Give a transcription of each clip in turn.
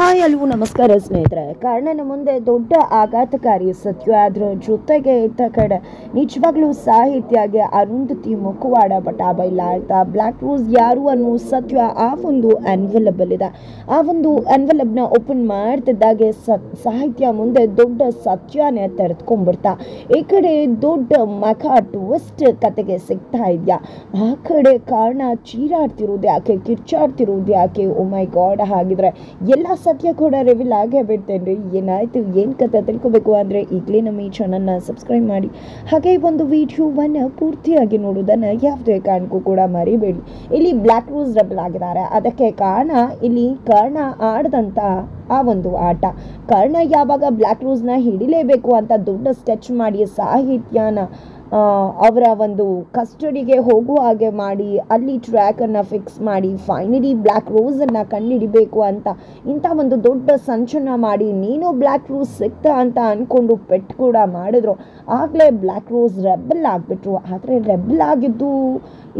Hi ಎಲ್ಲವೂ ನಮಸ್ಕಾರ ಸ್ನೇಹಿತರೆ. ಕರ್ಣನ ಮುಂದೆ ದೊಡ್ಡ ಆಘಾತಕಾರಿ ಸತ್ಯ, ಅದರ ಜೊತೆಗೆ ಇತ್ತ ಕಡೆ ನಿಜವಾಗ್ಲೂ ಸಾಹಿತ್ಯಗೆ ಅರುಂಧತಿ ಮುಖವಾಡ ಬಟಾಬೈಲಾಡ್ತಾ ಬ್ಲ್ಯಾಕ್ ರೋಸ್ ಯಾರು ಅನ್ನೋ ಸತ್ಯ ಆ ಒಂದು ಎನ್ವೆಲಬಲ್ ಇದೆ. ಆ ಒಂದು ಎನ್ವೆಲಬ್ನ ಓಪನ್ ಮಾಡ್ತಿದ್ದಾಗೆ ಸಾಹಿತ್ಯ ಮುಂದೆ ದೊಡ್ಡ ಸತ್ಯನೇ ತೆರೆದುಕೊಂಡ್ಬಿಡ್ತಾ. ಈ ಕಡೆ ದೊಡ್ಡ ಮಖ ಟ್ವಿಸ್ಟ್ ಕತೆಗೆ ಸಿಗ್ತಾ ಇದೆಯಾ, ಆ ಕಡೆ ಕಾರಣ ಚೀರಾಡ್ತಿರೋದು ಯಾಕೆ, ಕಿರ್ಚಾಡ್ತಿರೋದು ಯಾಕೆ? ಓ ಮೈ ಗಾಡ್, ಹಾಗಿದ್ರೆ ಎಲ್ಲ ಸತ್ಯ ಕೂಡ ರಿವೀಲ್ ಆಗೇ ಬಿಡ್ತೇನೆ. ಏನಾಯ್ತು, ಏನು ಕತೆ ತಿಳ್ಕೊಬೇಕು ಅಂದರೆ ಈಗಲೇ ನಮ್ಮ ಈ ಚಾನಲ್ನ ಸಬ್ಸ್ಕ್ರೈಬ್ ಮಾಡಿ, ಹಾಗೆ ಒಂದು ವಿಡಿಯೋವನ್ನು ಪೂರ್ತಿಯಾಗಿ ನೋಡೋದನ್ನು ಯಾವುದೇ ಕಾರಣಕ್ಕೂ ಕೂಡ ಮರಿಬೇಡಿ. ಇಲ್ಲಿ ಬ್ಲ್ಯಾಕ್ ರೋಸ್ ರೆಬಲ್ ಆಗಿದ್ದಾರೆ. ಅದಕ್ಕೆ ಕಾರಣ ಇಲ್ಲಿ ಕರ್ಣ ಆಡದಂಥ ಆ ಒಂದು ಆಟ. ಕರ್ಣ ಯಾವಾಗ ಬ್ಲ್ಯಾಕ್ ರೋಸ್ನ ಹಿಡಿಲೇಬೇಕು ಅಂತ ದೊಡ್ಡ ಸ್ಕೆಚ್ ಮಾಡಿ ಸಾಹಿತ್ಯನ ಅವರ ಒಂದು ಕಸ್ಟಡಿಗೆ ಹೋಗುವ ಹಾಗೆ ಮಾಡಿ ಅಲ್ಲಿ ಟ್ರ್ಯಾಕನ್ನು ಫಿಕ್ಸ್ ಮಾಡಿ ಫೈನಲಿ ಬ್ಲ್ಯಾಕ್ ರೋಸನ್ನು ಕಂಡುಹಿಡಿಬೇಕು ಅಂತ ಇಂಥ ಒಂದು ದೊಡ್ಡ ಸಂಚನ ಮಾಡಿ ನೀನು ಬ್ಲ್ಯಾಕ್ ರೋಸ್ ಸಿಕ್ತ ಅಂತ ಅಂದ್ಕೊಂಡು ಪೆಟ್ಟು ಕೂಡ ಮಾಡಿದ್ರು. ಆಗಲೇ ಬ್ಲ್ಯಾಕ್ ರೋಸ್ ರೆಬಲ್ ಆಗಿಬಿಟ್ರು. ಆದರೆ ರೆಬಲ್ ಆಗಿದ್ದು,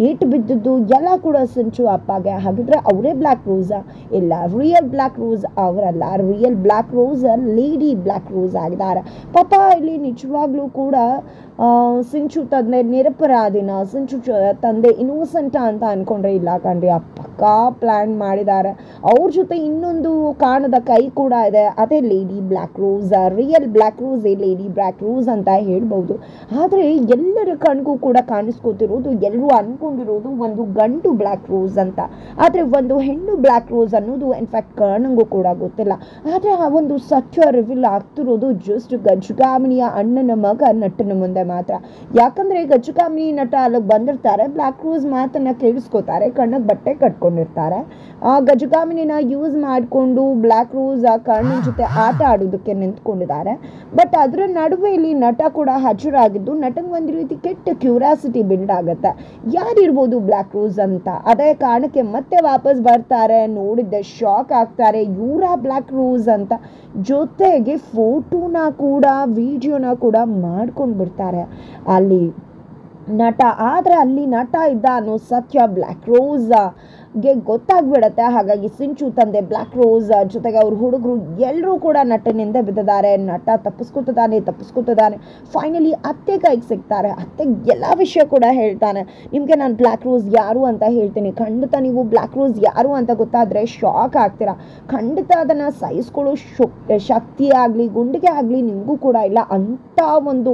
ಏಟು ಬಿದ್ದಿದ್ದು ಎಲ್ಲ ಕೂಡ ಸಂಚು ಅಪ್ಪಗೆ. ಹಾಗಿದ್ರೆ ಅವರೇ ಬ್ಲ್ಯಾಕ್ ರೋಸಾ? ಇಲ್ಲ, ರಿಯಲ್ ಬ್ಲ್ಯಾಕ್ ರೋಸ್ ಅವರಲ್ಲ. Real black rose lady black rose ಆಗಿದ್ದಾರೆ. ಪಾಪ ಇಲ್ಲಿ ನಿಜವಾಗ್ಲೂ ಕೂಡ ಸಿಂಚು ತಂದೆ ನಿರಪರಾಧಿನ, ಸಿಂಚು ತಂದೆ ಇನ್ನೋಸೆಂಟ ಅಂತ ಅನ್ಕೊಂಡ್ರೆ ಇಲ್ಲ ಕಣ್ರಿ, ಪಕ್ಕಾ ಪ್ಲ್ಯಾನ್ ಮಾಡಿದ್ದಾರೆ. ಅವ್ರ ಜೊತೆ ಇನ್ನೊಂದು ಕಾಣದ ಕೈ ಕೂಡ ಇದೆ, ಅದೇ lady black rose. Real black rose lady black rose ಅಂತ ಹೇಳ್ಬೋದು. ಆದರೆ ಎಲ್ಲರ ಕಣ್ಗೂ ಕೂಡ ಕಾಣಿಸ್ಕೋತಿರೋದು, ಎಲ್ಲರೂ ಅನ್ಕೊಂಡಿರೋದು ಒಂದು ಗಂಡು ಬ್ಲ್ಯಾಕ್ ರೋಸ್ ಅಂತ. ಆದರೆ ಒಂದು ಹೆಣ್ಣು ಬ್ಲ್ಯಾಕ್ ರೋಸ್ ಅನ್ನೋದು ಇನ್ಫ್ಯಾಕ್ಟ್ ಕರ್ಣಂಗೂ ಕೂಡ ಗೊತ್ತಿಲ್ಲ. ಆದರೆ ಆ ಒಂದು ಸತ್ಯ ರಿವೀಲ್ ಆಗ್ತಿರೋದು ಜಸ್ಟ್ ಗಜಗಾಮಿನಿಯ ಅಣ್ಣನ ಮಗ ನಟನ ಮುಂದೆ ಮಾತ್ರ. ಯಾಕಂದ್ರೆ ಗಜಗಾಮಿನಿ ನಟ ಅಲ್ಲಿಗೆ ಬಂದಿರ್ತಾರೆ, ಬ್ಲ್ಯಾಕ್ ರೋಸ್ ಮಾತನ್ನ ಕೇಳಿಸ್ಕೋತಾರೆ, ಕಣ್ಣಕ್ಕೆ ಬಟ್ಟೆ ಕಟ್ಕೊಂಡಿರ್ತಾರೆ. ಆ ಗಜಗಾಮಿನಿನ ಯೂಸ್ ಮಾಡಿಕೊಂಡು ಬ್ಲ್ಯಾಕ್ ರೋಸ್ ಆ ಕರ್ಣನ ಜೊತೆ ಆಟ ಆಡೋದಕ್ಕೆ ನಿಂತ್ಕೊಂಡಿದ್ದಾರೆ. ಬಟ್ ಅದರ ನಡುವೆ ಇಲ್ಲಿ ನಟ ಕೂಡ ಹಾಜರಾಗಿದ್ದು ನಟಂಗೆ ಒಂದು ರೀತಿ ಕೆಟ್ಟ ಕ್ಯೂರಿಯಾಸಿಟಿ ಬಿಲ್ಡ್ ಆಗುತ್ತೆ, ಯಾರಿರ್ಬೋದು ಬ್ಲ್ಯಾಕ್ ರೋಸ್ ಅಂತ. ಅದೇ ಕಾರಣಕ್ಕೆ ಮತ್ತೆ ವಾಪಸ್ ಬರ್ತಾರೆ, ನೋಡಿದ್ದೆ ಶಾಕ್ ಆಗ್ತಾರೆ, ಇವರ ಬ್ಲ್ಯಾಕ್ ರೋಸ್ ಅಂತ. ಜೊತೆಗೆ ಫೋಟೋನ ಕೂಡ ವಿಡಿಯೋನ ಕೂಡ ಮಾಡ್ಕೊಂಡು ಬಿಡ್ತಾರೆ ಅಲ್ಲಿ ನಟ. ಆದರೆ ಅಲ್ಲಿ ನಟ ಇದ್ದ ಅನ್ನೋ ಸತ್ಯ ಬ್ಲ್ಯಾಕ್ ರೋಸ್ ಗೆ ಗೊತ್ತಾಗ್ಬಿಡತ್ತೆ. ಹಾಗಾಗಿ ಸಿಂಚು ತಂದೆ ಬ್ಲ್ಯಾಕ್ ರೋಸ್ ಜೊತೆಗೆ ಅವ್ರ ಹುಡುಗರು ಎಲ್ಲರೂ ಕೂಡ ನಟನಿಂದ ಬಿದ್ದಿದ್ದಾರೆ. ನಟ ತಪ್ಪಿಸ್ಕೊತಿದ್ದಾನೆ. ಫೈನಲಿ ಅತ್ತೆ ಕೈಗೆ ಸಿಗ್ತಾರೆ. ಅತ್ತೆ ಎಲ್ಲ ವಿಷಯ ಕೂಡ ಹೇಳ್ತಾನೆ. ನಿಮಗೆ ನಾನು ಬ್ಲ್ಯಾಕ್ ರೋಸ್ ಯಾರು ಅಂತ ಹೇಳ್ತೀನಿ, ಖಂಡಿತ ನೀವು ಬ್ಲ್ಯಾಕ್ ರೋಸ್ ಯಾರು ಅಂತ ಗೊತ್ತಾದರೆ ಶಾಕ್ ಆಗ್ತೀರಾ. ಖಂಡಿತ ಅದನ್ನು ಸಹಿಸ್ಕೊಳ್ಳೋ ಶಕ್ತಿ ಆಗಲಿ ಗುಂಡಿಗೆ ಆಗಲಿ ನಿಮಗೂ ಕೂಡ ಇಲ್ಲ. ಅಂಥ ಒಂದು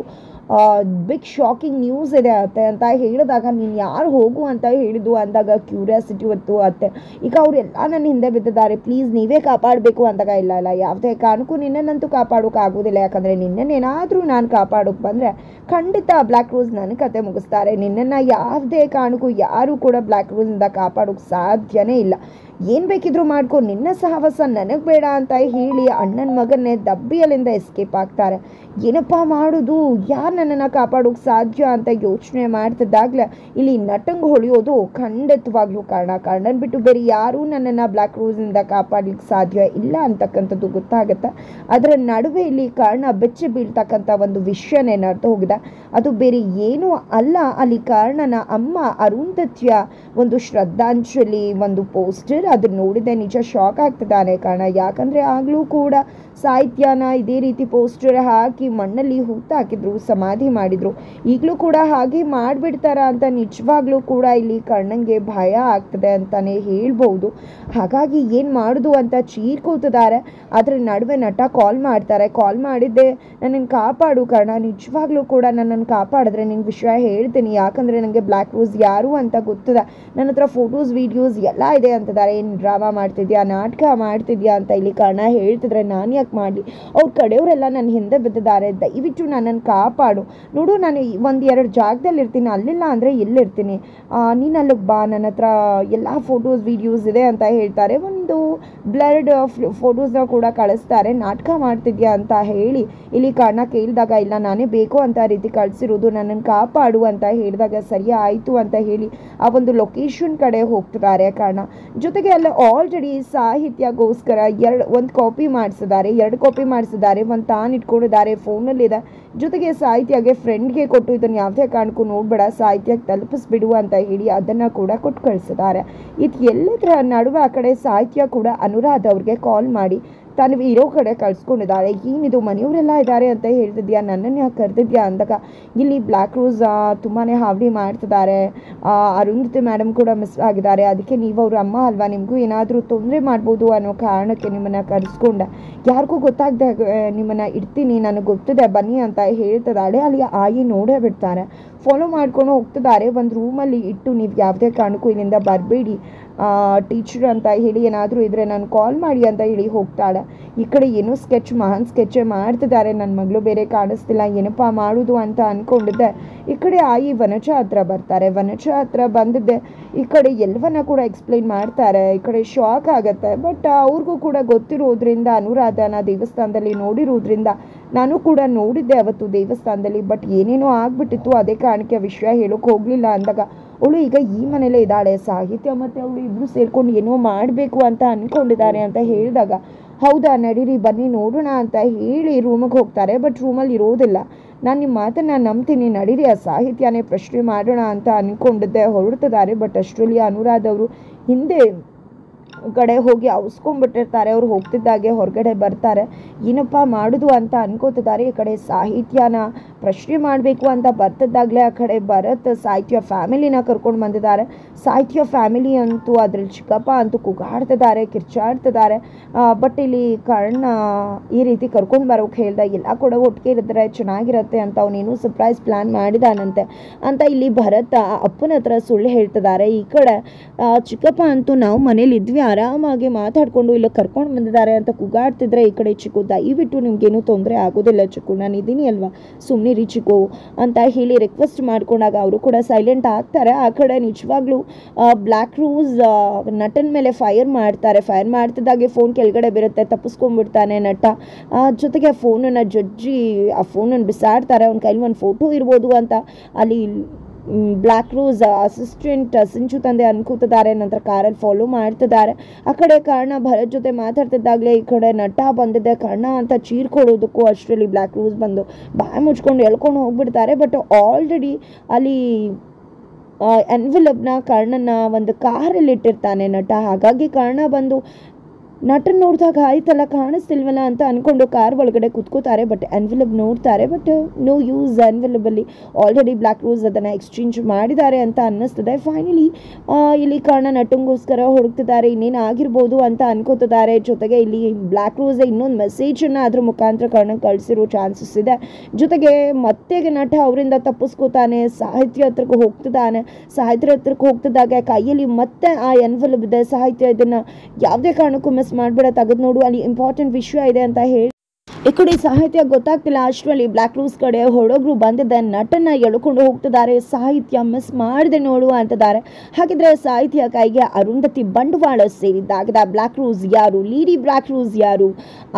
ಬಿಗ್ ಶಾಕಿಂಗ್ ನ್ಯೂಸ್ ಇದೆ ಅತ್ತೆ ಅಂತ ಹೇಳಿದಾಗ, ನೀನು ಯಾರು ಹೋಗು ಅಂತ ಹೇಳಿದ್ದು ಅಂದಾಗ ಕ್ಯೂರಿಯಾಸಿಟಿ ಹೊತ್ತು ಅತ್ತೆ. ಈಗ ಅವರೆಲ್ಲ ನನ್ನ ಹಿಂದೆ ಬಿದ್ದಿದ್ದಾರೆ, ಪ್ಲೀಸ್ ನೀವೇ ಕಾಪಾಡಬೇಕು ಅಂದಾಗ, ಇಲ್ಲ ಯಾವುದೇ ಕಾರಣಕ್ಕೂ ನಿನ್ನನ್ನಂತೂ ಕಾಪಾಡೋಕೆ ಆಗೋದಿಲ್ಲ. ಯಾಕಂದರೆ ನಿನ್ನನ್ನೇನಾದರೂ ನಾನು ಕಾಪಾಡೋಕೆ ಬಂದರೆ ಖಂಡಿತ ಬ್ಲ್ಯಾಕ್ ರೋಸ್ ನನ್ನ ಕತೆ ಮುಗಿಸ್ತಾರೆ. ನಿನ್ನನ್ನು ಯಾವುದೇ ಕಾರಣಕ್ಕೂ ಯಾರೂ ಕೂಡ ಬ್ಲ್ಯಾಕ್ ರೋಸಿಂದ ಕಾಪಾಡೋಕೆ ಸಾಧ್ಯನೇ ಇಲ್ಲ. ಏನು ಬೇಕಿದ್ರೂ ಮಾಡ್ಕೊ, ನಿನ್ನ ಸಹವಾಸ ನನಗೆ ಬೇಡ ಅಂತ ಹೇಳಿ ಅಣ್ಣನ ಮಗನ್ನೇ ದಬ್ಬಿಯಲ್ಲಿಂದ ಎಸ್ಕೇಪ್ ಆಗ್ತಾರೆ. ಏನಪ್ಪ ಮಾಡೋದು, ಯಾರು ನನ್ನನ್ನು ಕಾಪಾಡೋಕೆ ಸಾಧ್ಯ ಅಂತ ಯೋಚನೆ ಮಾಡ್ತಿದ್ದಾಗಲೇ ಇಲ್ಲಿ ನಟಂಗೆ ಹೊಳೆಯೋದು ಖಂಡಿತವಾಗ್ಲೂ ಕರ್ಣನ ಬಿಟ್ಟು ಬೇರೆ ಯಾರೂ ನನ್ನನ್ನು ಬ್ಲ್ಯಾಕ್ ರೋಸಿಂದ ಕಾಪಾಡಲಿಕ್ಕೆ ಸಾಧ್ಯ ಇಲ್ಲ ಅಂತಕ್ಕಂಥದ್ದು ಗೊತ್ತಾಗುತ್ತೆ. ಅದರ ನಡುವೆ ಇಲ್ಲಿ ಕರ್ಣ ಬೆಚ್ಚಿ ಬೀಳ್ತಕ್ಕಂಥ ಒಂದು ವಿಷಯನೇ ನಡೆದು ಹೋಗಿದೆ. ಅದು ಬೇರೆ ಏನೂ ಅಲ್ಲ, ಅಲ್ಲಿ ಕರ್ಣನ ಅಮ್ಮ ಅರುಂಧತಿಯ ಒಂದು ಶ್ರದ್ಧಾಂಜಲಿ ಒಂದು ಪೋಸ್ಟರ್. ಅದನ್ನ ನೋಡಿದೆ ನಿಜ ಶಾಕ್ ಆಗ್ತಿದ್ದಾನೆ ಕರ್ಣ. ಯಾಕಂದರೆ ಆಗಲೂ ಕೂಡ ಸಾಹಿತ್ಯನ ಇದೇ ರೀತಿ ಪೋಸ್ಟರ್ ಹಾಕಿ ಮಣ್ಣಲ್ಲಿ ಹೂತಾಕಿದ್ರು, ಸಮಾಧಿ ಮಾಡಿದ್ರು. ಈಗಲೂ ಕೂಡ ಹಾಗೆ ಮಾಡಿಬಿಡ್ತಾರ ಅಂತ ನಿಜವಾಗ್ಲೂ ಕೂಡ ಇಲ್ಲಿ ಕರ್ಣಂಗೆ ಭಯ ಆಗ್ತದೆ ಅಂತಲೇ ಹೇಳ್ಬೋದು. ಹಾಗಾಗಿ ಏನು ಮಾಡೋದು ಅಂತ ಚೀರ್ಕೋತಿದ್ದಾರೆ. ಅದರ ನಡುವೆ ನಟ ಕಾಲ್ ಮಾಡ್ತಾರೆ. ಕಾಲ್ ಮಾಡಿದ್ದೆ, ನನ್ನನ್ನು ಕಾಪಾಡು ಕರ್ಣ, ನಿಜವಾಗ್ಲೂ ಕೂಡ ನನ್ನನ್ನು ಕಾಪಾಡಿದ್ರೆ ನಿನ್ನ ವಿಷಯ ಹೇಳ್ತೀನಿ. ಯಾಕಂದರೆ ನನಗೆ ಬ್ಲ್ಯಾಕ್ ರೋಸ್ ಯಾರು ಅಂತ ಗೊತ್ತಿದೆ, ನನ್ನ ಹತ್ರ ಫೋಟೋಸ್ ವಿಡಿಯೋಸ್ ಎಲ್ಲ ಇದೆ ಅಂತಿದ್ದಾರೆ. ಏನು ಡ್ರಾಮಾ ಮಾಡ್ತಿದ್ಯಾ, ನಾಟಕ ಮಾಡ್ತಿದ್ಯಾ ಅಂತ ಇಲ್ಲಿ ಕರ್ಣ ಹೇಳ್ತಿದ್ರೆ, ನಾನು ಯಾಕೆ ಮಾಡಲಿ, ಅವ್ರ ಕಡೆಯವರೆಲ್ಲ ನನ್ನ ಹಿಂದೆ ಬಿದ್ದಿದ್ದಾರೆ, ದಯವಿಟ್ಟು ನನ್ನನ್ನು ಕಾಪಾಡು. ನೋಡು, ನಾನು ಒಂದೆರಡು ಜಾಗದಲ್ಲಿ ಇರ್ತೀನಿ, ಅಲ್ಲಿಲ್ಲ ಅಂದರೆ ಎಲ್ಲಿರ್ತೀನಿ, ನೀನು ಅಲ್ಲಿಗೆ ಬಾ, ನನ್ನ ಹತ್ರ ಎಲ್ಲ ಫೋಟೋಸ್ ವಿಡಿಯೋಸ್ ಇದೆ ಅಂತ ಹೇಳ್ತಾರೆ. ಒಂದು ಬ್ಲರ್ಡ್ ಫೋಟೋಸ್ನ ಕೂಡ ಕಳಿಸ್ತಾರೆ. ನಾಟಕ ಮಾಡ್ತಿದ್ಯಾ ಅಂತ ಹೇಳಿ ಇಲ್ಲಿ ಕರ್ಣ ಕೇಳಿದಾಗ, ಇಲ್ಲ ನಾನೇ ಬೇಕು ಅಂತ ರೀತಿ ಕಳಿಸಿರೋದು, ನನ್ನನ್ನು ಕಾಪಾಡು ಅಂತ ಹೇಳಿದಾಗ ಸರಿ ಆಯಿತು ಅಂತ ಹೇಳಿ ಆ ಒಂದು ಲೊಕೇಶನ್ ಕಡೆ ಹೋಗ್ತಿದ್ದಾರೆ ಕರ್ಣ. ಜೊತೆಗೆ ಅಲ್ಲಿ ಆಲ್ರೆಡಿ ಸಾಹಿತ್ಯಗೋಸ್ಕರ ಒಂದು ಕಾಪಿ ಮಾಡಿಸಿದ್ದಾರೆ, 2 ಕಾಪಿ ಮಾಡಿಸಿದ್ದಾರೆ, ಒಂದು ತಾನು ಇಟ್ಕೊಂಡಿದ್ದಾರೆ, ಫೋನಲ್ಲಿದೆ. ಜೊತೆಗೆ ಸಾಹಿತ್ಯಗೆ ಫ್ರೆಂಡ್ಗೆ ಕೊಟ್ಟು ಇದನ್ನು ಯಾವುದೇ ಕಾರಣಕ್ಕೂ ನೋಡಬೇಡ, ಸಾಹಿತ್ಯಕ್ಕೆ ತಲುಪಿಸ್ಬಿಡು ಅಂತ ಹೇಳಿ ಅದನ್ನು ಕೂಡ ಕೊಟ್ಟು ಕಳಿಸಿದ್ದಾರೆ. ಇದು ಎಲ್ಲದರ ನಡುವೆ ಆ ಕಡೆ ಸಾಹಿತ್ಯ ಕೂಡ ಅನುರಾಧ ಅವ್ರಿಗೆ ಕಾಲ್ ಮಾಡಿ ತಾನು ಇರೋ ಕಡೆ ಕಳ್ಸ್ಕೊಂಡಿದ್ದಾಳೆ. ಏನಿದು ಮನೆಯವರೆಲ್ಲ ಇದ್ದಾರೆ ಅಂತ ಹೇಳ್ತಿದ್ಯಾ, ನನ್ನನ್ನು ಯಾಕೆ ಕರೆದಿದ್ಯಾ ಅಂದಾಗ ಇಲ್ಲಿ ಬ್ಲ್ಯಾಕ್ ರೋಸ್ ತುಂಬಾ ಹಾವಳಿ ಮಾಡ್ತಿದ್ದಾರೆ, ಅರುಂಧತಿ ಮೇಡಮ್ ಕೂಡ ಮಿಸ್ ಆಗಿದ್ದಾರೆ, ಅದಕ್ಕೆ ನೀವು ಅವ್ರ ಅಮ್ಮ ಅಲ್ವಾ, ನಿಮಗೂ ಏನಾದರೂ ತೊಂದರೆ ಮಾಡ್ಬೋದು ಅನ್ನೋ ಕಾರಣಕ್ಕೆ ನಿಮ್ಮನ್ನು ಕರೆಸ್ಕೊಂಡೆ, ಯಾರಿಗೂ ಗೊತ್ತಾಗದೆ ನಿಮ್ಮನ್ನು ಇಡ್ತೀನಿ, ನನಗೆ ಗೊತ್ತಿದೆ ಬನ್ನಿ ಅಂತ ಹೇಳ್ತಿದ್ದಾಳೆ. ಅಲ್ಲಿ ಆಯಿ ನೋಡೇ ಬಿಡ್ತಾರೆ, ಫಾಲೋ ಮಾಡ್ಕೊಂಡು ಹೋಗ್ತಿದ್ದಾರೆ. ಒಂದು ರೂಮಲ್ಲಿ ಇಟ್ಟು ನೀವು ಯಾವುದೇ ಕಾರಣಕ್ಕೂ ಇಲ್ಲಿಂದ ಬರಬೇಡಿ ಟೀಚರ್ ಅಂತ ಹೇಳಿ, ಏನಾದರೂ ಇದ್ದರೆ ನಾನು ಕಾಲ್ ಮಾಡಿ ಅಂತ ಹೇಳಿ ಹೋಗ್ತಾಳೆ. ಈ ಕಡೆ ಏನೋ ಮಹಾನ್ ಸ್ಕೆಚ್ಚೇ ಮಾಡ್ತಿದ್ದಾರೆ, ನನ್ನ ಮಗಳು ಬೇರೆ ಕಾಣಿಸ್ತಿಲ್ಲ, ಏನಪ್ಪ ಮಾಡೋದು ಅಂತ ಅಂದ್ಕೊಂಡಿದ್ದೆ. ಈ ಕಡೆ ಆಯಿ ವನಜ ಹತ್ರ ಬರ್ತಾರೆ. ವನಜ ಹತ್ರ ಬಂದಿದ್ದೆ ಈ ಕಡೆ ಎಲ್ಲವನ್ನ ಕೂಡ ಎಕ್ಸ್ಪ್ಲೈನ್ ಮಾಡ್ತಾರೆ. ಈ ಕಡೆ ಶಾಕ್ ಆಗುತ್ತೆ, ಬಟ್ ಅವ್ರಿಗೂ ಕೂಡ ಗೊತ್ತಿರೋದ್ರಿಂದ, ಅನುರಾಧನ ದೇವಸ್ಥಾನದಲ್ಲಿ ನೋಡಿರೋದ್ರಿಂದ, ನಾನು ಕೂಡ ನೋಡಿದ್ದೆ ಅವತ್ತು ದೇವಸ್ಥಾನದಲ್ಲಿ, ಬಟ್ ಏನೇನೋ ಆಗ್ಬಿಟ್ಟಿತ್ತು, ಅದೇ ಕಾರಣಕ್ಕೆ ವಿಷಯ ಹೇಳೋಕೆ ಹೋಗಲಿಲ್ಲ ಅಂದಾಗ ಅವಳು ಈಗ ಈ ಮನೇಲೇ ಇದ್ದಾಳೆ, ಸಾಹಿತ್ಯ ಮತ್ತು ಅವಳು ಇಬ್ಬರು ಸೇರ್ಕೊಂಡು ಏನೋ ಮಾಡಬೇಕು ಅಂತ ಅಂದ್ಕೊಂಡಿದ್ದಾರೆ ಅಂತ ಹೇಳಿದಾಗ, ಹೌದಾ ನಡೀರಿ ಬನ್ನಿ ನೋಡೋಣ ಅಂತ ಹೇಳಿ ರೂಮಿಗೆ ಹೋಗ್ತಾರೆ. ಬಟ್ ರೂಮಲ್ಲಿ ಇರೋದಿಲ್ಲ. ನಾನು ನಿಮ್ಮ ಮಾತನ್ನು ನಂಬ್ತೀನಿ, ನಡೀರಿ ಆ ಸಾಹಿತ್ಯನೇ ಪ್ರಶ್ನೆ ಮಾಡೋಣ ಅಂತ ಅಂದ್ಕೊಂಡಿದ್ದೆ, ಹೊರಡ್ತಿದ್ದಾರೆ. ಬಟ್ ಅಷ್ಟರಲ್ಲಿ ಅನುರಾಧ ಅವರು ಹಿಂದೆ ಕಡೆ ಹೋಗಿ ಅವಸ್ಕೊಂಡ್ಬಿಟ್ಟಿರ್ತಾರೆ. ಅವ್ರು ಹೋಗ್ತಿದ್ದಾಗೆ ಹೊರಗಡೆ ಬರ್ತಾರೆ, ಏನಪ್ಪ ಮಾಡೋದು ಅಂತ ಅನ್ಕೋತಿದ್ದಾರೆ. ಈ ಕಡೆ ಸಾಹಿತ್ಯನ ಪ್ರಶ್ನೆ ಮಾಡಬೇಕು ಅಂತ ಬರ್ತಿದ್ದಾಗಲೇ ಆ ಕಡೆ ಭರತ್ ಸಾಹಿತ್ಯ ಫ್ಯಾಮಿಲಿನ ಕರ್ಕೊಂಡು ಬಂದಿದ್ದಾರೆ. ಸಾಹಿತ್ಯ ಫ್ಯಾಮಿಲಿ ಅಂತೂ ಅದ್ರಲ್ಲಿ ಚಿಕ್ಕಪ್ಪ ಅಂತೂ ಕೂಗಾಡ್ತಿದ್ದಾರೆ, ಕಿರ್ಚಾಡ್ತಿದ್ದಾರೆ. ಬಟ್ ಇಲ್ಲಿ ಕರ್ಣ ಈ ರೀತಿ ಕರ್ಕೊಂಡು ಬರೋಕೆ ಹೇಳ್ದ, ಎಲ್ಲ ಕೂಡ ಒಟ್ಟಿಗೆ ಇರಿದ್ರೆ ಚೆನ್ನಾಗಿರುತ್ತೆ ಅಂತ ಅವನೇನು ಸರ್ಪ್ರೈಸ್ ಪ್ಲ್ಯಾನ್ ಮಾಡಿದಾನಂತೆ ಅಂತ ಇಲ್ಲಿ ಭರತ್ ಅಪ್ಪನ ಹತ್ರ ಸುಳ್ಳು ಹೇಳ್ತಿದ್ದಾರೆ. ಈ ಕಡೆ ಚಿಕ್ಕಪ್ಪ ಅಂತೂ ನಾವು ಮನೇಲಿ ಇದ್ವಿ, ಆರಾಮಾಗಿ ಮಾತಾಡಿಕೊಂಡು ಇಲ್ಲ ಕರ್ಕೊಂಡು ಬಂದಿದ್ದಾರೆ ಅಂತ ಕೂಗಾಡ್ತಿದ್ರೆ, ಈ ಕಡೆ ಚಿಕ್ಕು ದಯವಿಟ್ಟು ನಿಮ್ಗೇನು ತೊಂದರೆ ಆಗೋದಿಲ್ಲ ಚಿಕ್ಕು, ನಾನು ಇದ್ದೀನಿ ಅಲ್ವಾ, ಸುಮ್ಮನಿರಿ ಚಿಕ್ಕು ಅಂತ ಹೇಳಿ ರಿಕ್ವೆಸ್ಟ್ ಮಾಡ್ಕೊಂಡಾಗ ಅವರು ಕೂಡ ಸೈಲೆಂಟ್ ಆಗ್ತಾರೆ. ಆ ಕಡೆ ನಿಜವಾಗ್ಲೂ ಬ್ಲ್ಯಾಕ್ ರೋಸ್ ನಟನ ಮೇಲೆ ಫೈರ್ ಮಾಡ್ತಾರೆ. ಫೈರ್ ಮಾಡ್ತಿದ್ದಾಗೆ ಫೋನ್ ಕೆಳಗಡೆ ಬರುತ್ತೆ, ತಪ್ಪಿಸ್ಕೊಂಡ್ಬಿಡ್ತಾನೆ ನಟ. ಜೊತೆಗೆ ಫೋನನ್ನು ಜಡ್ಜಿ ಆ ಫೋನನ್ನು ಬಿಸಾಡ್ತಾರೆ, ಅವ್ನ ಕೈಲಿ ಒಂದು ಫೋಟೋ ಇರ್ಬೋದು ಅಂತ ಅಲ್ಲಿ ಬ್ಲ್ಯಾಕ್ ರೋಸ್ ಅಸಿಸ್ಟೆಂಟ್ ಸಿಂಚು ತಂದೆ ಅನ್ಕೋತಿದ್ದಾರೆ. ನಂತರ ಕಾರಲ್ಲಿ ಫಾಲೋ ಮಾಡ್ತಿದ್ದಾರೆ. ಆ ಕಡೆ ಕರ್ಣ ಭರತ್ ಜೊತೆ ಮಾತಾಡ್ತಿದ್ದಾಗಲೇ ಈ ಕಡೆ ನಟ ಬಂದಿದ್ದೆ, ಕರ್ಣ ಅಂತ ಚೀರ್ಕೊಡೋದಕ್ಕೂ ಅಷ್ಟರಲ್ಲಿ ಬ್ಲ್ಯಾಕ್ ರೋಸ್ ಬಂದು ಬಾಯಿ ಮುಚ್ಕೊಂಡು ಎಳ್ಕೊಂಡು ಹೋಗ್ಬಿಡ್ತಾರೆ. ಬಟ್ ಆಲ್ರೆಡಿ ಅಲ್ಲಿ ಎನ್ವೆಲಪ್ನ ಕರ್ಣನ ಒಂದು ಕಾರಲ್ಲಿ ಇಟ್ಟಿರ್ತಾನೆ ನಟ. ಹಾಗಾಗಿ ಕರ್ಣ ಬಂದು ನಟನ್ ನೋಡಿದಾಗ ಆಯ್ತಲ್ಲ ಕಾಣಿಸ್ತಿಲ್ವಲ್ಲ ಅಂತ ಅಂದ್ಕೊಂಡು ಕಾರ್ ಒಳಗಡೆ ಕುತ್ಕೋತಾರೆ. ಬಟ್ ಎನ್ವೆಲಪ್ ನೋಡ್ತಾರೆ, ಬಟ್ ನೋ ಯೂಸ್, ಎನ್ವೆಲಪಲ್ಲಿ ಆಲ್ರೆಡಿ ಬ್ಲ್ಯಾಕ್ ರೋಸ್ ಅದನ್ನು ಎಕ್ಸ್ಚೇಂಜ್ ಮಾಡಿದ್ದಾರೆ ಅಂತ ಅನ್ನಿಸ್ತದೆ. ಫೈನಲಿ ಇಲ್ಲಿ ಕರ್ಣ ನಟಂಗೋಸ್ಕರ ಹುಡುಕ್ತಿದ್ದಾರೆ, ಇನ್ನೇನು ಆಗಿರ್ಬೋದು ಅಂತ ಅನ್ಕೋತಿದ್ದಾರೆ. ಜೊತೆಗೆ ಇಲ್ಲಿ ಬ್ಲ್ಯಾಕ್ ರೋಸ್ ಇನ್ನೊಂದು ಮೆಸೇಜನ್ನು ಅದ್ರ ಮುಖಾಂತರ ಕರ್ಣ ಕಳಿಸಿರೋ ಚಾನ್ಸಸ್ ಇದೆ. ಜೊತೆಗೆ ಮತ್ತೆ ನಟ ಅವರಿಂದ ತಪ್ಪಿಸ್ಕೋತಾನೆ, ಸಾಹಿತ್ಯ ಹತ್ರಕ್ಕೆ ಹೋಗ್ತಿದ್ದಾನೆ. ಸಾಹಿತ್ಯ ಹತ್ರಕ್ಕೆ ಹೋಗ್ತಿದ್ದಾಗ ಕೈಯಲ್ಲಿ ಮತ್ತೆ ಆ ಎನ್ವೆಲಪ್ ಇದೆ. ಸಾಹಿತ್ಯ ಇದನ್ನು ಯಾವುದೇ ಕಾರಣಕ್ಕೂ ಮಿಸ್ ಮಾಡಬೇಡ, ತೆಗೆದು ನೋಡು, ಅಲ್ಲಿ ಇಂಪಾರ್ಟೆಂಟ್ ವಿಷಯ ಇದೆ ಅಂತ ಹೇಳಿ ಈ ಕಡೆ ಸಾಹಿತ್ಯ ಗೊತ್ತಾಗ್ತಿಲ್ಲ. ಅಷ್ಟರಲ್ಲಿ ಬ್ಲ್ಯಾಕ್ ರೋಸ್ ಕಡೆ ಹೊಡೋಗ್ರು ಬಂದಿದ್ದೆ, ನಟನ್ನ ಎಳ್ಕೊಂಡು ಹೋಗ್ತಿದ್ದಾರೆ. ಸಾಹಿತ್ಯ ಮಿಸ್ ಮಾಡಿದೆ ನೋಡು ಅಂತಿದ್ದಾರೆ. ಹಾಗಿದ್ರೆ ಸಾಹಿತ್ಯ ಕೈಗೆ ಅರುಂಧತಿ ಬಂಡವಾಳ ಸೇರಿದ್ದಾಗಿದೆ. ಬ್ಲ್ಯಾಕ್ ರೋಸ್ ಯಾರು, ಲೇಡಿ ಬ್ಲ್ಯಾಕ್ ರೋಸ್ ಯಾರು,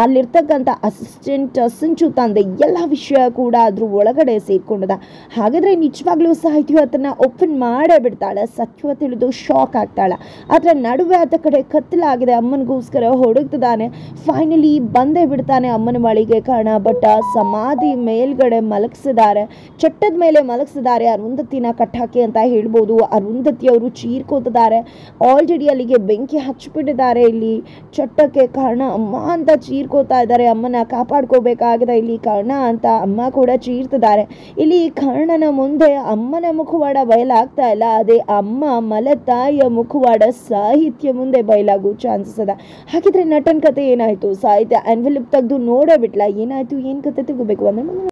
ಅಲ್ಲಿರ್ತಕ್ಕಂಥ ಅಸಿಸ್ಟೆಂಟ್ ಸಿಂಚು ತಂದೆ ಎಲ್ಲ ವಿಷಯ ಕೂಡ ಅದ್ರ ಒಳಗಡೆ ಸೇರ್ಕೊಂಡಿದೆ. ಹಾಗಾದ್ರೆ ನಿಜವಾಗ್ಲೂ ಸಾಹಿತ್ಯ ಅದನ್ನ ಓಪನ್ ಮಾಡೇ ಬಿಡ್ತಾಳೆ. ಸತ್ಯ ತಿಳಿದು ಶಾಕ್ ಆಗ್ತಾಳೆ. ಅದರ ನಡುವೆ ಆದ ಕಡೆ ಕತ್ತಲಾಗಿದೆ, ಅಮ್ಮನಿಗೋಸ್ಕರ ಹೊಡಗ್ತಿದ್ದಾನೆ. ಫೈನಲಿ ಬಂದೇ ಬಿಡ್ತಾನೆ ಅಮ್ಮನ ಬಳಿಗೆ ಕರ್ಣ. ಬಟ್ ಸಮಾಧಿ ಮೇಲ್ಗಡೆ ಮಲಗಿಸಿದ್ದಾರೆ, ಚಟ್ಟದ ಮೇಲೆ ಮಲಗಿಸಿದ್ದಾರೆ. ಅರುಂಧತಿನ ಕಟ್ಟಾಕಿ ಅಂತ ಹೇಳ್ಬೋದು. ಅರುಂಧತಿ ಅವರು ಚೀರ್ಕೋತಿದ್ದಾರೆ. ಆಲ್ರೆಡಿ ಅಲ್ಲಿಗೆ ಬೆಂಕಿ ಹಚ್ಚಿಬಿಟ್ಟಿದ್ದಾರೆ. ಇಲ್ಲಿ ಚಟ್ಟಕ್ಕೆ ಕರ್ಣ ಅಮ್ಮ ಅಂತ ಚೀರ್ಕೋತಾ ಇದ್ದಾರೆ. ಅಮ್ಮನ ಕಾಪಾಡ್ಕೋಬೇಕಾಗಿದೆ ಇಲ್ಲಿ ಕರ್ಣ ಅಂತ ಅಮ್ಮ ಕೂಡ ಚೀರ್ತಿದ್ದಾರೆ. ಇಲ್ಲಿ ಕರ್ಣನ ಮುಂದೆ ಅಮ್ಮನ ಮುಖವಾಡ ಬಯಲಾಗ್ತಾ ಇಲ್ಲ, ಅದೇ ಅಮ್ಮ ಮಲತಾಯಿಯ ಮುಖವಾಡ ಸಾಹಿತ್ಯ ಮುಂದೆ ಬಯಲಾಗೋ ಚಾನ್ಸಸ್ ಅದ. ಹಾಗಿದ್ರೆ ನಟನ್ ಕತೆ ಏನಾಯ್ತು? ಸಾಹಿತ್ಯ ಎನ್ವೆಲಪ್ ತೆಗೆದು ನೋಡೇ ಬಿಟ್ಲ, ಏನಾಯ್ತು, ಏನ್ ಕತೆ ತಿಳ್ಕೋಬೇಕು ಅಂದ್ರೆ